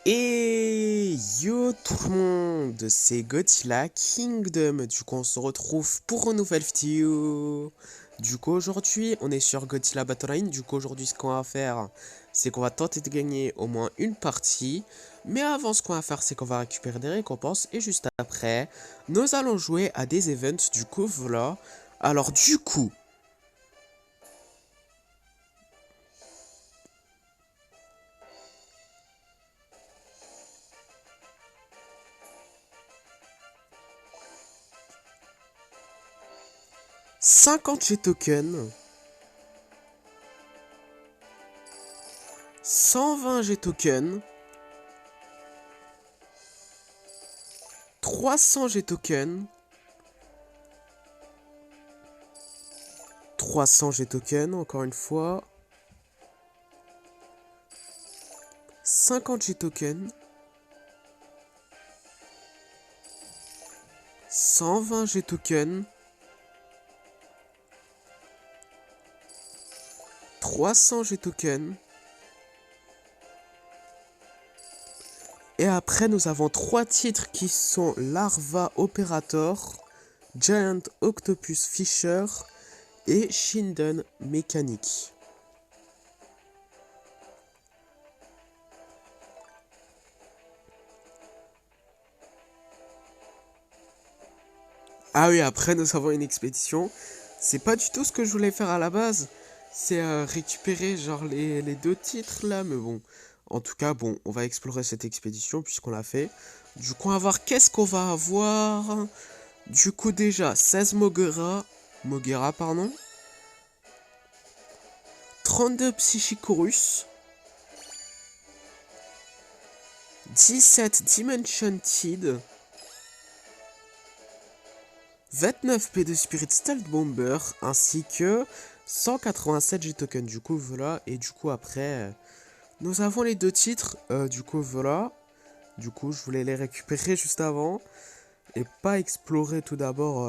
Et yo tout le monde, c'est Godzilla Kingdom. Du coup, on se retrouve pour une nouvelle vidéo. Du coup, aujourd'hui, on est sur Godzilla Battle Line. Du coup, aujourd'hui, ce qu'on va faire, c'est qu'on va tenter de gagner au moins une partie. Mais avant, ce qu'on va faire, c'est qu'on va récupérer des récompenses. Et juste après, nous allons jouer à des events. Du coup, voilà. Alors, du coup, 50 G tokens, 120 G tokens, 300 G tokens, 300 G tokens, encore une fois, 50 G tokens, 120 G tokens, 300 G tokens, et après nous avons 3 titres qui sont Larva Operator, Giant Octopus Fisher et Shinden Mécanique. Ah oui, après nous avons une expédition. C'est pas du tout ce que je voulais faire à la base. C'est récupérer genre les deux titres là, mais bon. En tout cas, bon, on va explorer cette expédition puisqu'on l'a fait. Du coup, on va voir qu'est-ce qu'on va avoir. Du coup, déjà, 16 Mogera, pardon. 32 Psychicorus. 17 Dimension Tid. 29 P2 Spirit Stealth Bomber, ainsi que 187 G-Token. Du coup, voilà. Et du coup, après, nous avons les deux titres. Du coup, voilà. Du coup, je voulais les récupérer juste avant. Et pas explorer tout d'abord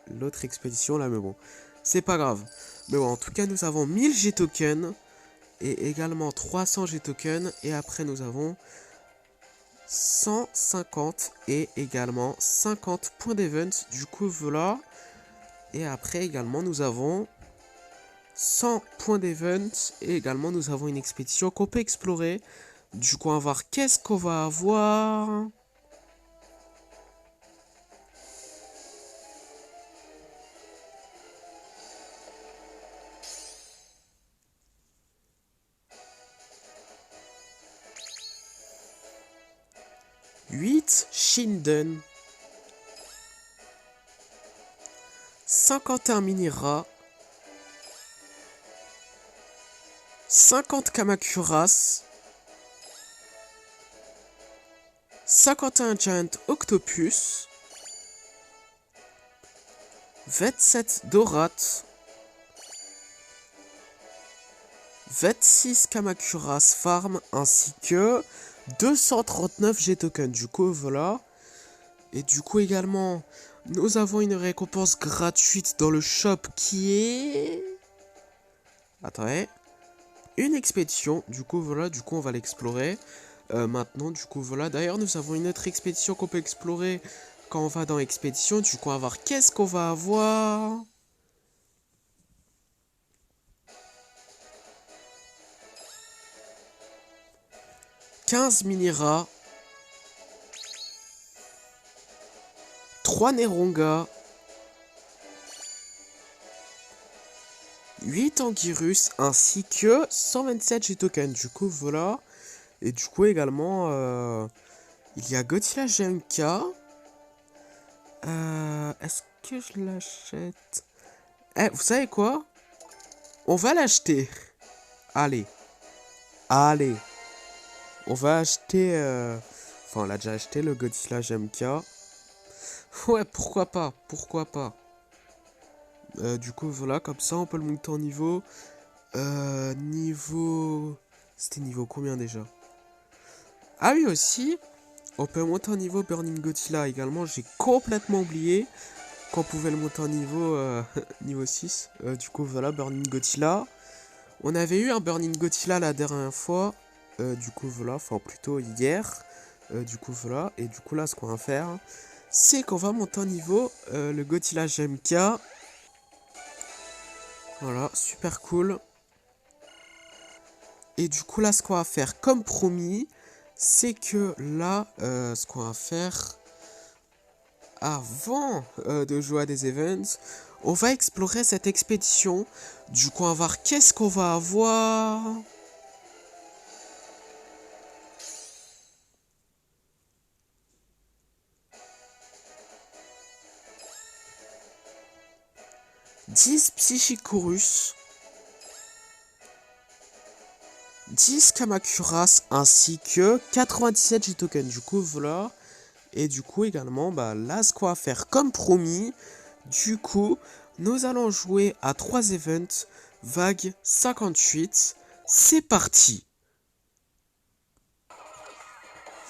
l'autre expédition là, mais bon. C'est pas grave. Mais bon, en tout cas, nous avons 1000 G-Token. Et également 300 G-Token. Et après, nous avons 150 et également 50 points d'event. Du coup, voilà. Et après, également, nous avons 100 points d'event. Et également, nous avons une expédition qu'on peut explorer. Du coup, on va voir qu'est-ce qu'on va avoir. 8 Shinden, 51 Minira, 50 Kamakuras, 51 Giant Octopus, 27 Dorat, 26 Kamakuras Farm, ainsi que 239 G-Tokens. Du coup, voilà. Et du coup, également, nous avons une récompense gratuite dans le shop qui est... Attendez. Une expédition. Du coup, voilà. Du coup, on va l'explorer. Maintenant, du coup, voilà. D'ailleurs, nous avons une autre expédition qu'on peut explorer quand on va dans l'expédition. Du coup, on va voir qu'est-ce qu'on va avoir. « 15 Minira, 3 Neronga, 8 Anguirus, ainsi que 127 G-Tokens. Du coup, voilà. Et du coup, également, il y a Godzilla GMK. Est-ce que je l'achète? Eh, vous savez quoi? On va l'acheter. Allez. Allez. On va acheter... Enfin, on l'a déjà acheté, le Godzilla GMK. Ouais, pourquoi pas? Pourquoi pas? Du coup, voilà, comme ça, on peut le monter en niveau. Niveau... C'était niveau combien déjà? Ah oui, aussi, on peut monter en niveau Burning Godzilla également. J'ai complètement oublié qu'on pouvait le monter en niveau, niveau 6. Du coup, voilà, Burning Godzilla. On avait eu un Burning Godzilla la dernière fois. du coup voilà, enfin plutôt hier. Du coup voilà, et du coup là ce qu'on va faire, c'est qu'on va monter en niveau le Godzilla GMK. Voilà, super cool. Et du coup là ce qu'on va faire comme promis, c'est que là ce qu'on va faire avant de jouer à des events, on va explorer cette expédition. Du coup on va voir qu'est-ce qu'on va avoir. « 10 Psychicorus, 10 Kamacuras ainsi que 97 G-tokens. Du coup voilà. Et du coup également, bah là ce qu'on va faire comme promis, du coup, nous allons jouer à 3 events, vague 58. C'est parti.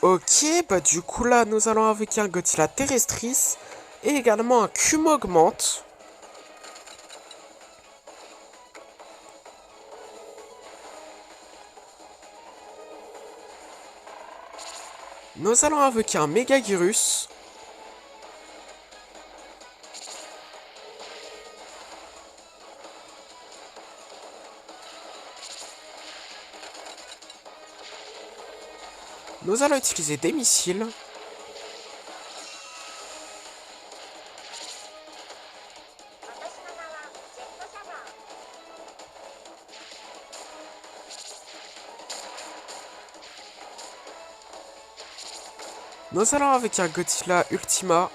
Ok, bah du coup là nous allons avec un Godzilla Terrestris et également un Cumogmente. Nous allons avec un Megagyrus. Nous allons utiliser des missiles. Nous allons avec un Godzilla Ultima.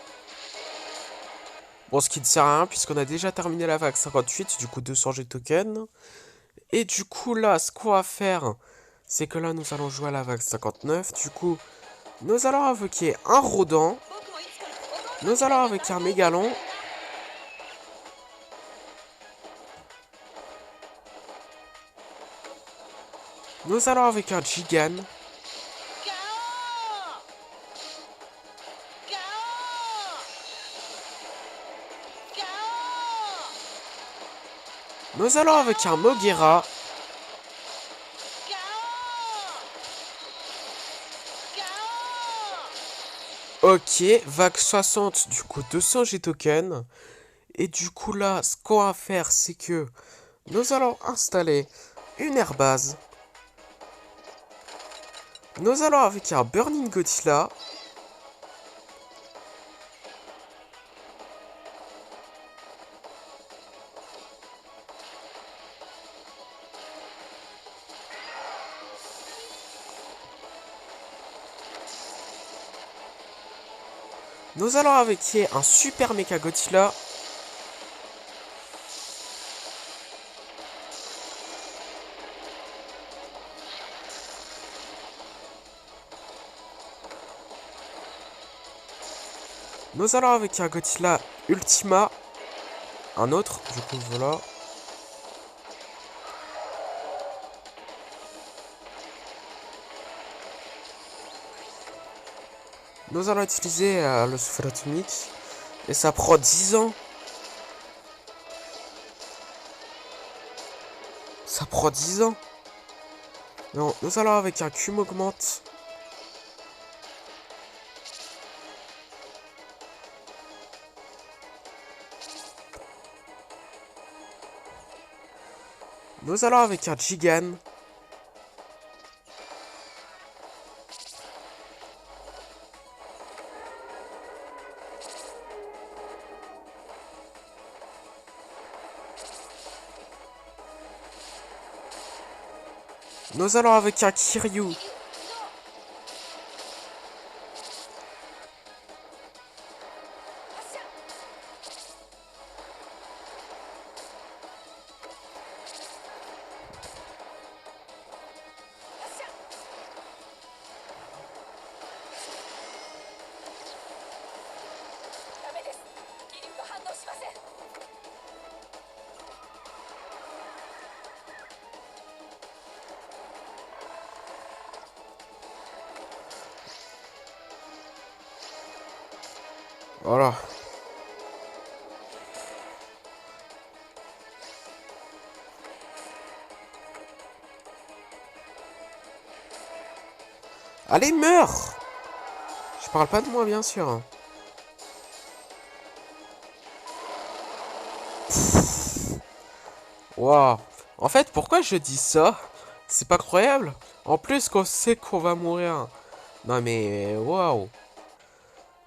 Bon, ce qui ne sert à rien puisqu'on a déjà terminé la vague 58, du coup 200 G-tokens. Et du coup là, ce qu'on va faire, c'est que là nous allons jouer à la vague 59. Du coup, nous allons invoquer un Rodent. Nous allons invoquer un Mégalon. Nous allons avec un Gigan. Nous allons avec un Moguera. Ok, vague 60, du coup 200 G-tokens. Et du coup là, ce qu'on va faire, c'est que nous allons installer une airbase. Nous allons avec un Burning Godzilla. Nous allons avec un Super Mecha Godzilla. Nous allons avec un Godzilla Ultima. Un autre, du coup voilà. Nous allons utiliser le souffle atomique. Et ça prend 10 ans. Ça prend 10 ans. Non, nous allons avec un Cumogmente. Nous allons avec un Gigan. Nous allons avec un Kiryu. Voilà. Allez, meurs! Je parle pas de moi, bien sûr. Waouh. En fait, pourquoi je dis ça? C'est pas croyable. En plus, qu'on sait qu'on va mourir. Non mais, waouh.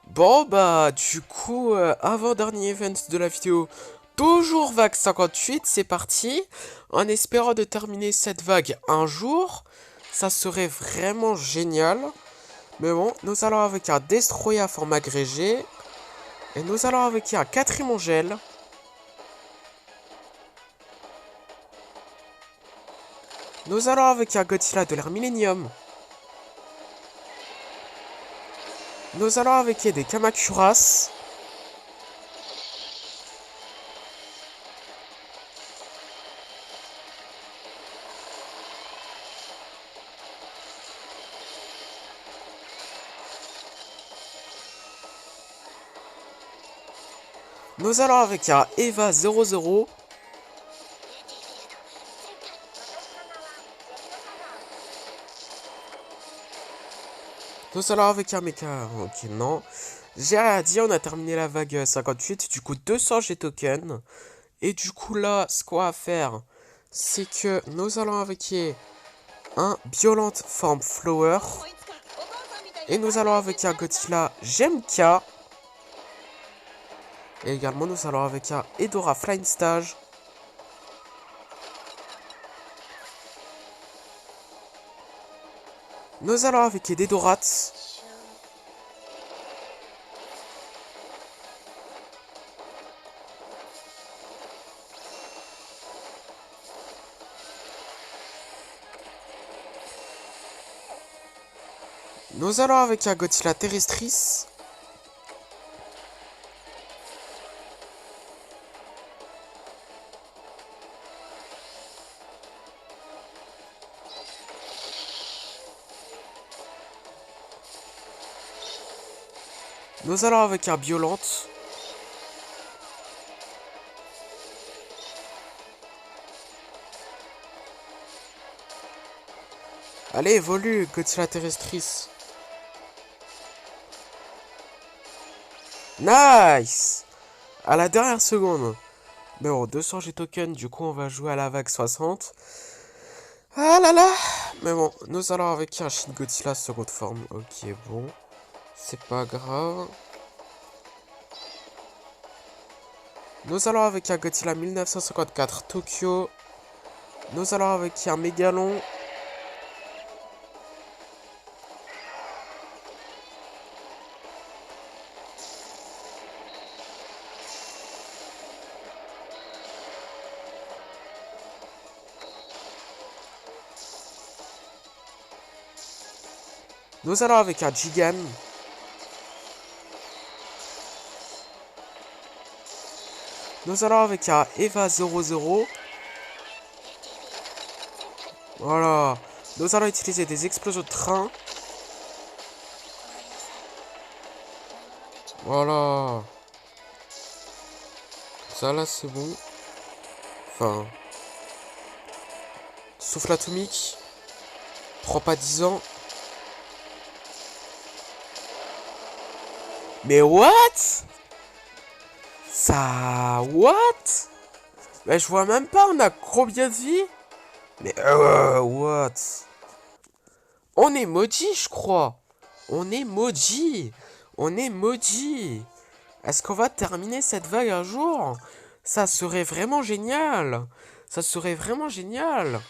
Bon, bah, du coup, avant-dernier event de la vidéo, toujours vague 58, c'est parti. En espérant de terminer cette vague un jour, ça serait vraiment génial. Mais bon, nous allons avec un Destroyer à forme agrégé. Et nous allons avec un quatrième gel. Nous allons avec un Godzilla de l'ère Millennium. Nous allons avec des Kamacuras. Nous allons avec un Eva 00. Nous allons avec un mecha. Ok, non. J'ai rien à dire, on a terminé la vague 58. Du coup, 200 G-tokens. Et du coup, là, ce qu'on va faire, c'est que nous allons avec un Violent Form Flower. Et nous allons avec un Godzilla Gemka. Et également, nous allons avec un Edora Flying Stage. Nous allons avec des Dorats. Nous allons avec un Godzilla Terrestris. Nous allons avec un Violente. Allez, évolue, Godzilla Terrestris. Nice! À la dernière seconde. Mais bon, 200 G-tokens, du coup on va jouer à la vague 60. Ah là là! Mais bon, nous allons avec un Shin Godzilla seconde forme. Ok, bon. C'est pas grave. Nous allons avec un Godzilla 1954 Tokyo. Nous allons avec un Mégalon. Nous allons avec un Gigan. Nous allons avec un Eva 00. Voilà. Nous allons utiliser des explosions de train. Voilà. Ça là c'est bon. Enfin. Souffle atomique. Prends pas 10 ans. Mais what? Ça... What? Mais je vois même pas, on a combien de vie? Mais what? On est maudit, je crois. On est maudit. On est maudit. Est-ce qu'on va terminer cette vague un jour? Ça serait vraiment génial. Ça serait vraiment génial.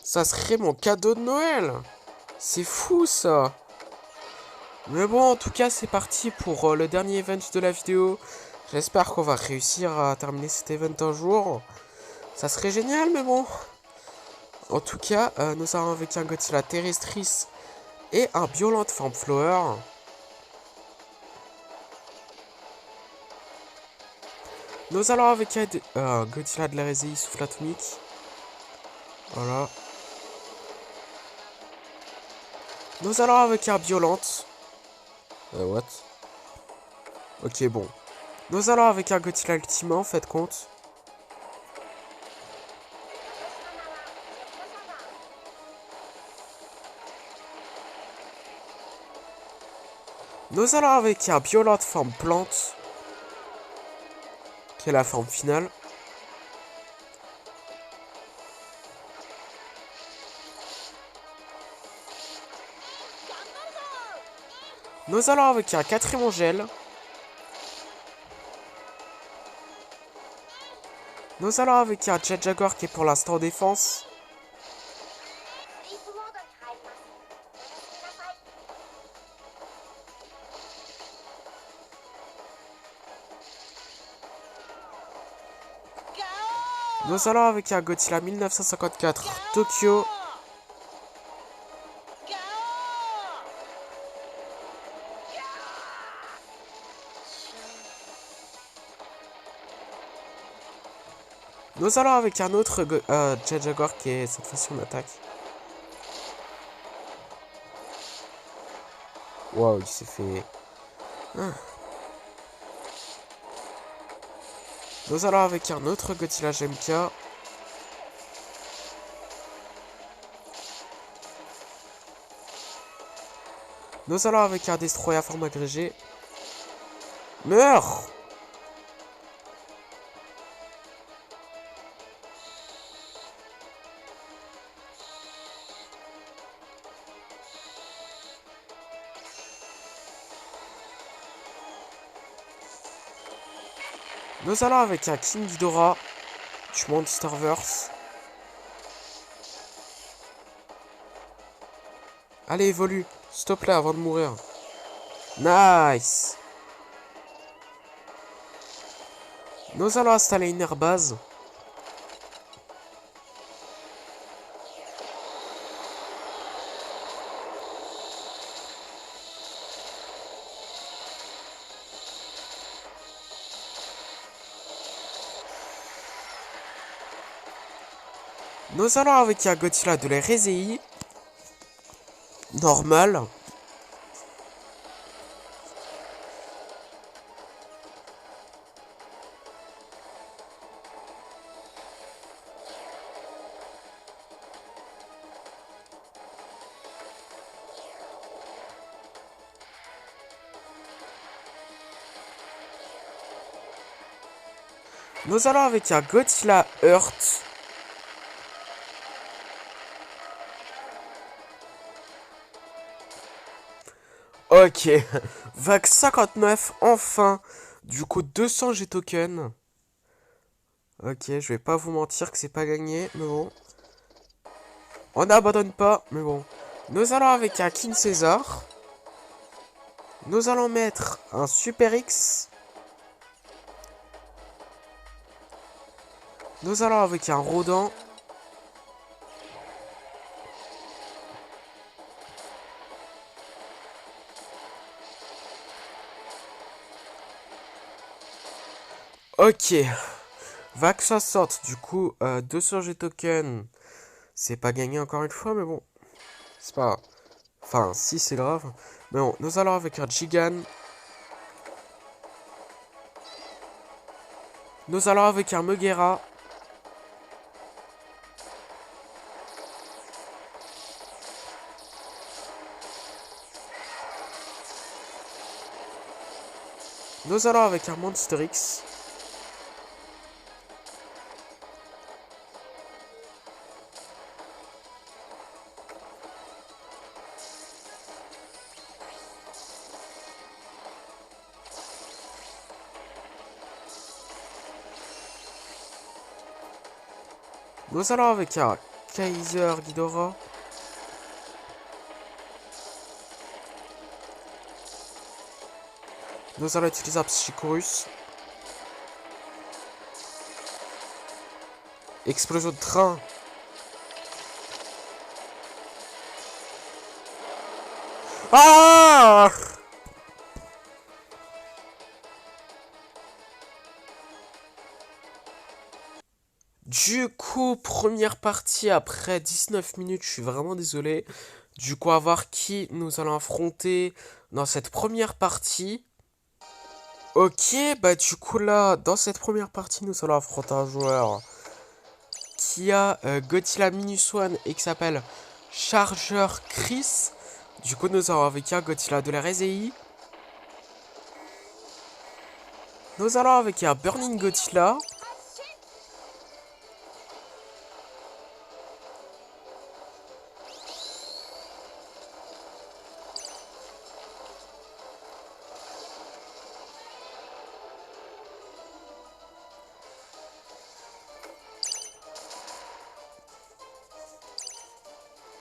Ça serait mon cadeau de Noël. C'est fou ça. Mais bon, en tout cas, c'est parti pour le dernier event de la vidéo. J'espère qu'on va réussir à terminer cet event un jour. Ça serait génial, mais bon. En tout cas, nous avons avec un Godzilla Terrestris et un Violent Form Flower. Nous allons avec un Godzilla de la Résille Souffle Atomique. Voilà. Nous allons avec un Violent. What? Ok, bon. Nous allons avec un Godzilla Ultima, faites compte. Nous allons avec un Biolante forme plante, qui est la forme finale. Nous allons avec un quatrième gel. Nous allons avec un Jet Jaguar qui est pour l'instant en défense. Nous allons avec un Godzilla 1954 Tokyo. Nous allons avec un autre Jet Jaguar qui est cette fois-ci en attaque. Wow, il s'est fait... Ah. Nous allons avec un autre Godzilla GMK. Nous allons avec un Destroyer forme agrégée. Meurs! Nous allons avec un King Ghidorah du Monsterverse. Allez, évolue. S'il te plaît, avant de mourir. Nice. Nous allons installer une airbase. Nous allons avec un Godzilla de la Rezei. Normal. Nous allons avec un Godzilla Earth. Ok, vague 59, enfin. Du coup, 200 G tokens. Ok, je vais pas vous mentir que c'est pas gagné, mais bon. On n'abandonne pas, mais bon. Nous allons avec un King César. Nous allons mettre un Super X. Nous allons avec un Rodan. Ok. Vague 60, du coup, 200 G tokens. C'est pas gagné encore une fois, mais bon. C'est pas grave. Enfin, si, c'est grave. Mais bon, nous allons avec un Gigan. Nous allons avec un Meguera. Nous allons avec un Monster X. Nous allons avec un Kaiser Ghidorah. Nous allons utiliser un Psychorus. Explosion de train. Ah! Du coup, première partie après 19 minutes, je suis vraiment désolé. Du coup, à voir qui nous allons affronter dans cette première partie. Ok, bah du coup là, dans cette première partie, nous allons affronter un joueur qui a Godzilla Minus One et qui s'appelle Charger Chris. Du coup, nous allons avec un Godzilla de la Rezei. Nous allons avec un Burning Godzilla.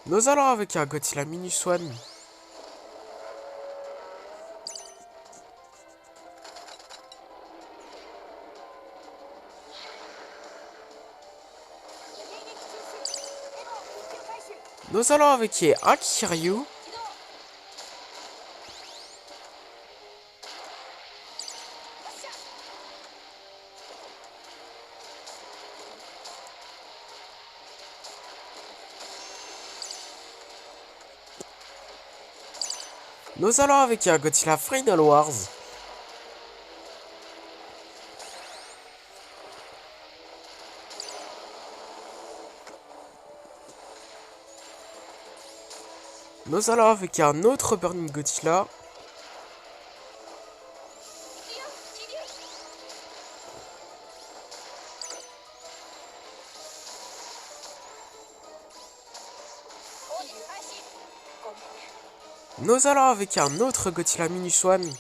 Nous allons avec un Godzilla Minus One. Nous allons avec un Kiryu. Nous allons avec un Godzilla Final Wars. Nous allons avec un autre Burning Godzilla. Nous allons avec un autre Godzilla Minus One.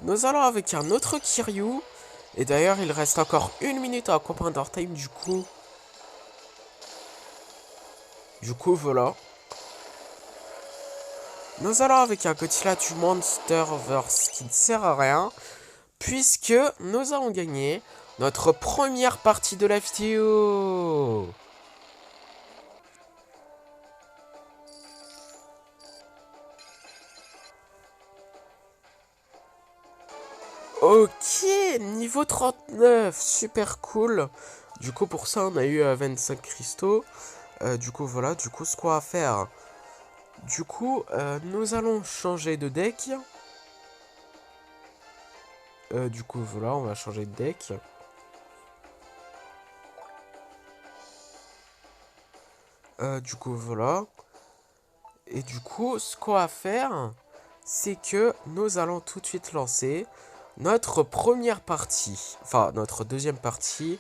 Nous allons avec un autre Kiryu. Et d'ailleurs, il reste encore 1 minute à Commander Time du coup. Voilà. Nous allons avec un Godzilla du Monsterverse qui ne sert à rien. Puisque nous avons gagné notre première partie de la vidéo. Ok, niveau 39, super cool. Du coup, pour ça, on a eu 25 cristaux. Voilà, ce qu'on va faire. Nous allons changer de deck. Voilà, on va changer de deck. Voilà. Et ce qu'on va faire, c'est que nous allons tout de suite lancer notre première partie. Enfin, notre deuxième partie.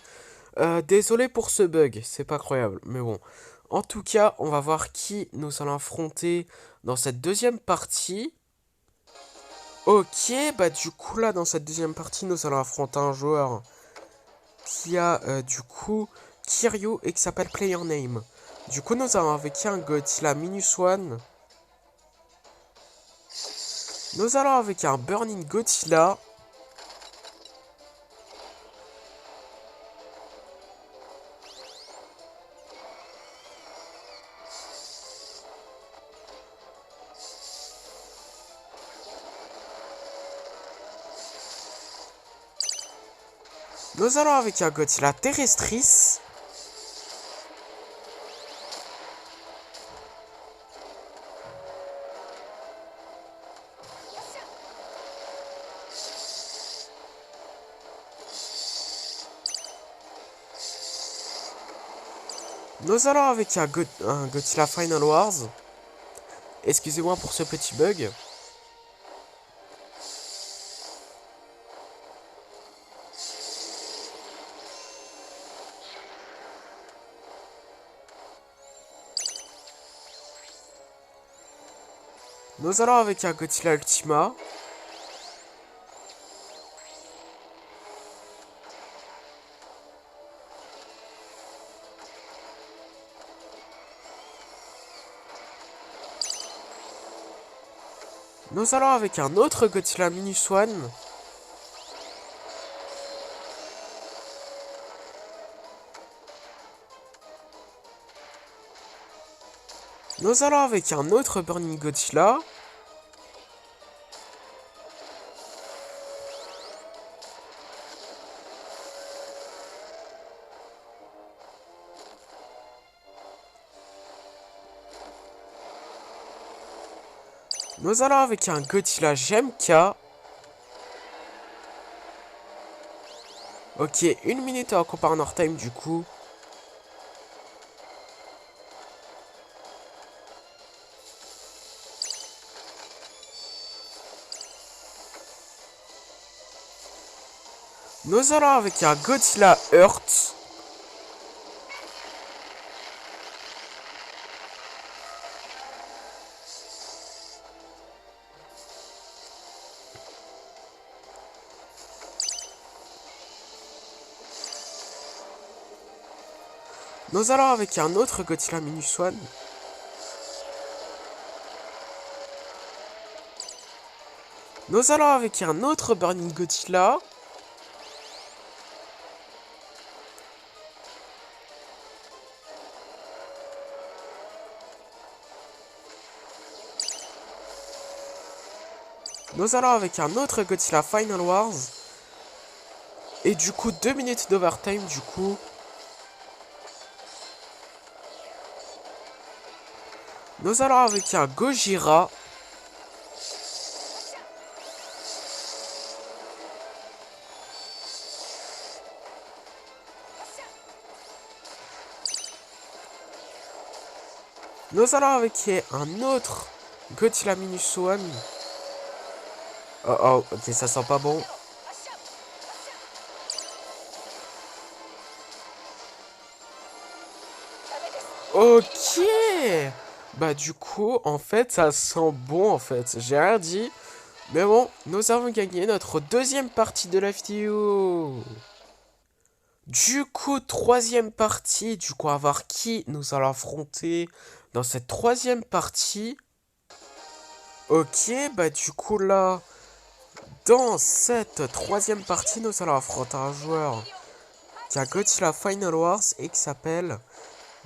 Désolé pour ce bug, c'est pas croyable, mais bon. En tout cas, on va voir qui nous allons affronter dans cette deuxième partie. Ok, là, dans cette deuxième partie, nous allons affronter un joueur qui a, Kiryu et qui s'appelle Player Name. Nous allons avec un Godzilla Minus One. Nous allons avec un Burning Godzilla. Nous allons avec un Godzilla Terrestris. Nous allons avec un Godzilla Final Wars. Excusez-moi pour ce petit bug. Nous allons avec un Godzilla Ultima. Nous allons avec un autre Godzilla Minus One. Nous allons avec un autre Burning Godzilla. Nous allons avec un Godzilla GMK. Ok, 1 minute à Corner Time du coup. Nous allons avec un Godzilla Earth. Nous allons avec un autre Godzilla Minus One. Nous allons avec un autre Burning Godzilla. Nous allons avec un autre Godzilla Final Wars. Et du coup, 2 minutes d'overtime du coup. Nous allons avec un Gojira. Nous allons avec un autre Godzilla Minus One. Oh oh, ok, ça sent pas bon. Ok. Bah du coup, en fait, ça sent bon en fait. J'ai rien dit. Mais bon, nous avons gagné notre deuxième partie de la vidéo. Du coup, troisième partie. Du coup, à voir qui nous allons affronter dans cette troisième partie. Ok, bah du coup là, dans cette troisième partie, nous allons affronter un joueur qui a Godzilla Final Wars et qui s'appelle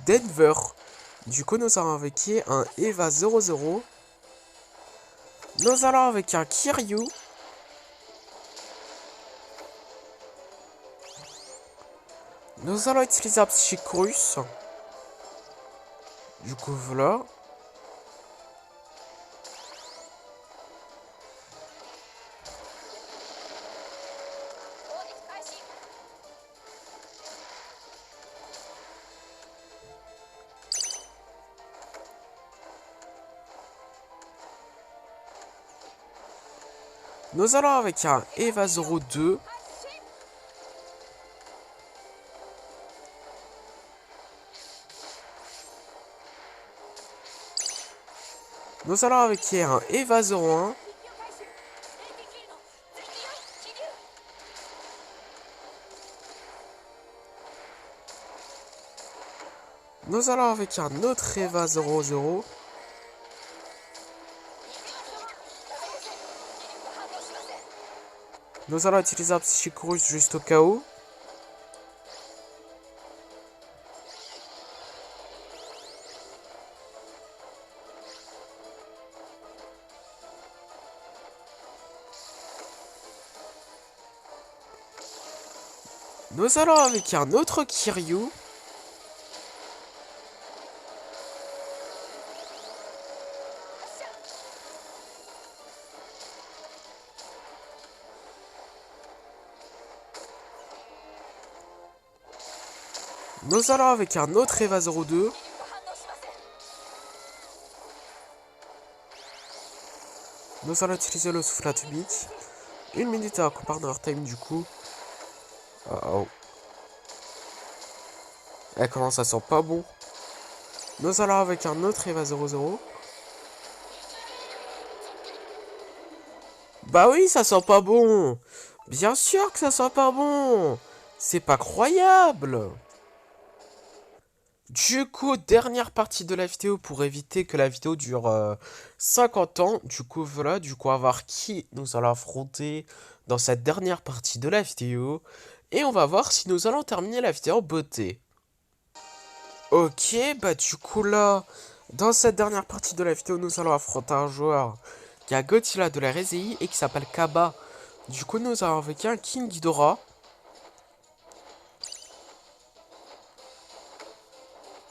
Denver. Du coup, nous allons avec un Eva 00. Nous allons avec un Kiryu. Nous allons utiliser un Psychorus. Du coup, voilà. Nous allons avec un Eva 02. Nous allons avec un Eva 01. Nous allons avec un autre Eva 00. Nous allons utiliser un Psychorus juste au cas où. Nous allons avec un autre Kiryu. Nous allons avec un autre Eva 02. Nous allons utiliser le souffle atomique. 1 minute à Corner Time du coup. Oh oh. Eh, comment ça sent pas bon. Nous allons avec un autre Eva 00. Bah oui, ça sent pas bon. Bien sûr que ça sent pas bon. C'est pas croyable. Du coup, dernière partie de la vidéo pour éviter que la vidéo dure 50 ans. Du coup, voilà, du coup, on va voir qui nous allons affronter dans cette dernière partie de la vidéo. Et on va voir si nous allons terminer la vidéo en beauté. Ok, bah du coup là, dans cette dernière partie de la vidéo, nous allons affronter un joueur qui a Godzilla de la RSI et qui s'appelle Kaba. Du coup, nous allons avec un King Ghidorah.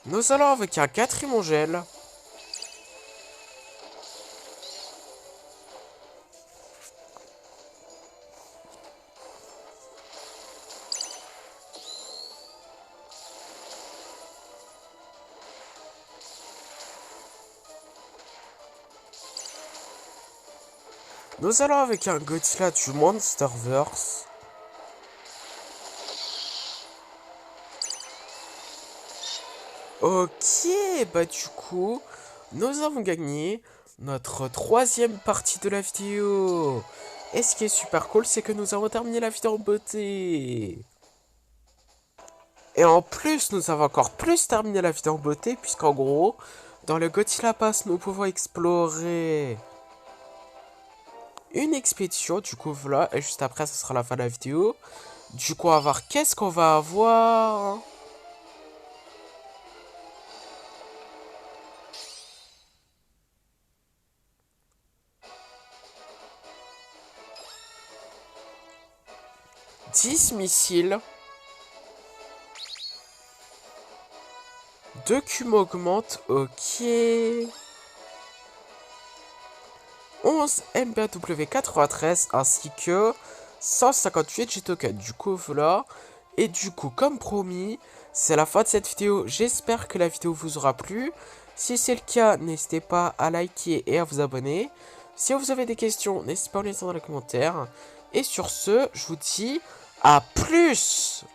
Nous allons avec un Quatrimongel. Nous allons avec un Godzilla du Monsterverse. Ok, bah du coup, nous avons gagné notre troisième partie de la vidéo. Et ce qui est super cool, c'est que nous avons terminé la vidéo en beauté. Et en plus, nous avons encore plus terminé la vidéo en beauté, puisqu'en gros, dans le Godzilla Pass, nous pouvons explorer une expédition. Du coup, voilà, et juste après, ce sera la fin de la vidéo. Du coup, on va voir qu'est-ce qu'on va avoir. 10 missiles. 2 cubes augmente, ok. 11 MBW93 ainsi que 158 G-Tokens. Du coup, voilà. Et du coup, comme promis, c'est la fin de cette vidéo. J'espère que la vidéo vous aura plu. Si c'est le cas, n'hésitez pas à liker et à vous abonner. Si vous avez des questions, n'hésitez pas à les laisser dans les commentaires. Et sur ce, je vous dis à plus!